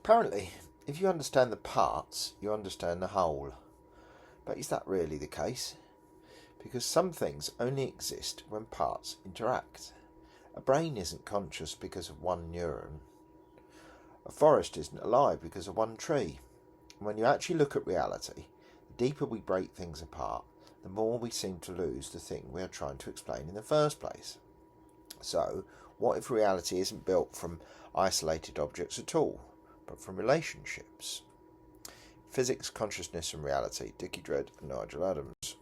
Apparently, if you understand the parts, you understand the whole. But is that really the case? Because some things only exist when parts interact. A brain isn't conscious because of one neuron. A forest isn't alive because of one tree. And when you actually look at reality, the deeper we break things apart, the more we seem to lose the thing we are trying to explain in the first place. So, what if reality isn't built from isolated objects at all, but from relationships? Physics, Consciousness and Reality, Dickie Dredd and Nigel Adams.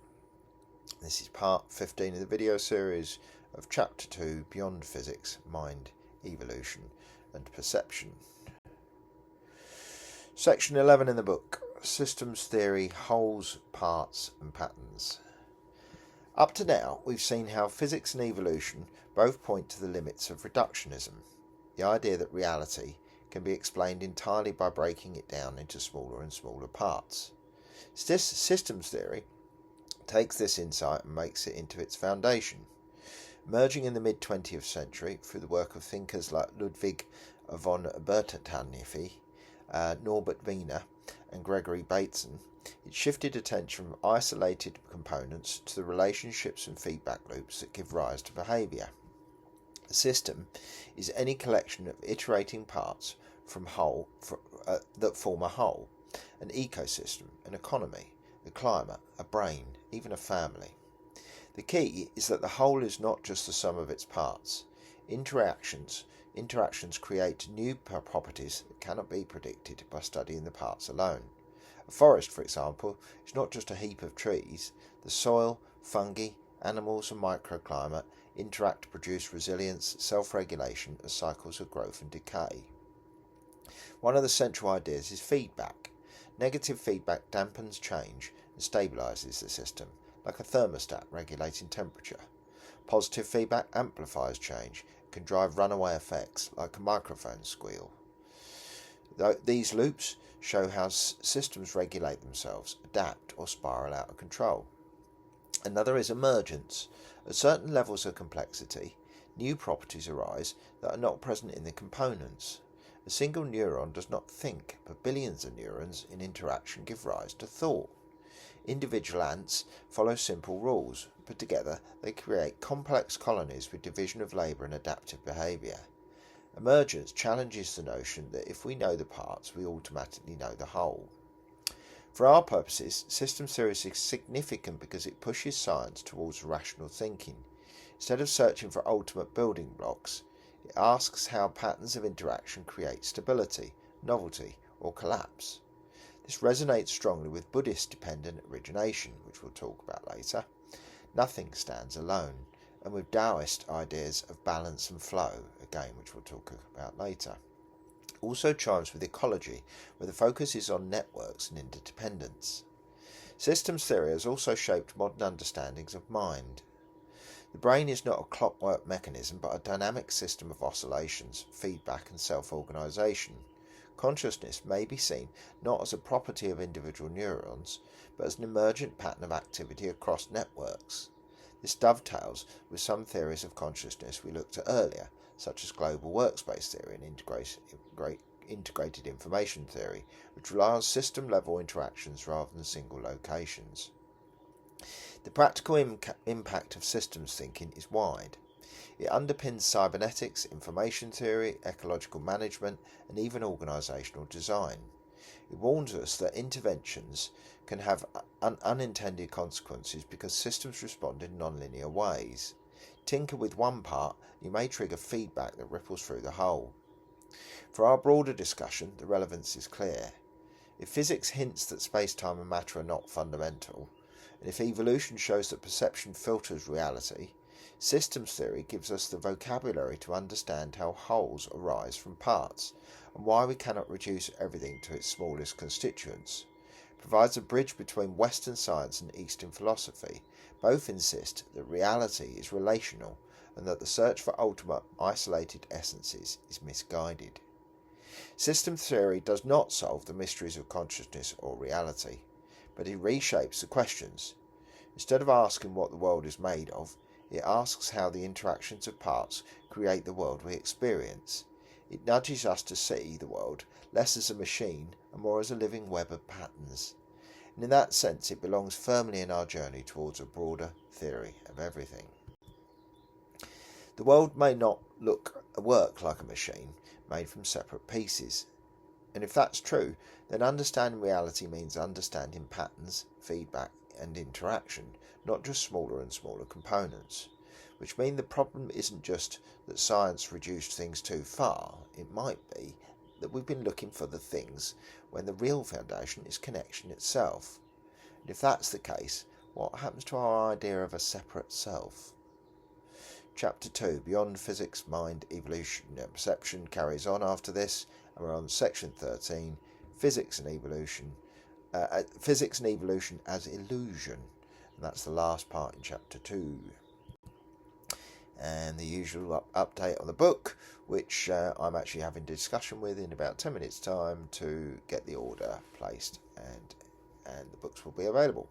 This is part 15 of the video series of Chapter 2, Beyond Physics, Mind, Evolution and Perception. Section 11 in the book, Systems Theory, Wholes, Parts and Patterns. Up to now, we've seen how physics and evolution both point to the limits of reductionism, the idea that reality can be explained entirely by breaking it down into smaller and smaller parts. Systems theory takes this insight and makes it into its foundation. Emerging in the mid-20th century through the work of thinkers like Ludwig von Bertalanffy, Norbert Wiener and Gregory Bateson, it shifted attention from isolated components to the relationships and feedback loops that give rise to behaviour. A system is any collection of iterating parts that form a whole, an ecosystem, an economy, a climate, a brain, even a family. The key is that the whole is not just the sum of its parts. Interactions create new properties that cannot be predicted by studying the parts alone. A forest, for example, is not just a heap of trees. The soil, fungi, animals and microclimate interact to produce resilience, self-regulation as cycles of growth and decay. One of the central ideas is feedback. Negative feedback dampens change and stabilises the system, like a thermostat regulating temperature. Positive feedback amplifies change and can drive runaway effects, like a microphone squeal. These loops show how systems regulate themselves, adapt or spiral out of control. Another is emergence. At certain levels of complexity, new properties arise that are not present in the components. A single neuron does not think, but billions of neurons in interaction give rise to thought. Individual ants follow simple rules, but together they create complex colonies with division of labour and adaptive behaviour. Emergence challenges the notion that if we know the parts, we automatically know the whole. For our purposes, systems theory is significant because it pushes science towards rational thinking. Instead of searching for ultimate building blocks, it asks how patterns of interaction create stability, novelty, or collapse. This resonates strongly with Buddhist-dependent origination, which we'll talk about later. Nothing stands alone, and with Taoist ideas of balance and flow, again, which we'll talk about later. Also chimes with ecology, where the focus is on networks and interdependence. Systems theory has also shaped modern understandings of mind. The brain is not a clockwork mechanism, but a dynamic system of oscillations, feedback and self-organisation. Consciousness may be seen not as a property of individual neurons, but as an emergent pattern of activity across networks. This dovetails with some theories of consciousness we looked at earlier, such as global workspace theory and integrated information theory, which rely on system-level interactions rather than single locations. The practical impact of systems thinking is wide. It underpins cybernetics, information theory, ecological management, and even organisational design. It warns us that interventions can have unintended consequences because systems respond in non-linear ways. Tinker with one part, you may trigger feedback that ripples through the whole. For our broader discussion, the relevance is clear. If physics hints that space-time and matter are not fundamental, and if evolution shows that perception filters reality, systems theory gives us the vocabulary to understand how wholes arise from parts, and why we cannot reduce everything to its smallest constituents. It provides a bridge between Western science and Eastern philosophy. Both insist that reality is relational, and that the search for ultimate isolated essences is misguided. Systems theory does not solve the mysteries of consciousness or reality, but it reshapes the questions. Instead of asking what the world is made of, it asks how the interactions of parts create the world we experience. It nudges us to see the world less as a machine and more as a living web of patterns. And in that sense, it belongs firmly in our journey towards a broader theory of everything. The world may not work like a machine made from separate pieces. And if that's true, then understanding reality means understanding patterns, feedback, and interaction, not just smaller and smaller components. Which means the problem isn't just that science reduced things too far, it might be that we've been looking for the things when the real foundation is connection itself. And if that's the case, what happens to our idea of a separate self? Chapter 2, Beyond Physics, Mind, Evolution and Perception, carries on after this, and we're on section 13, Physics and Evolution as Illusion. And that's the last part in chapter 2. And the usual update on the book, which I'm actually having a discussion with in about 10 minutes' time to get the order placed, and the books will be available.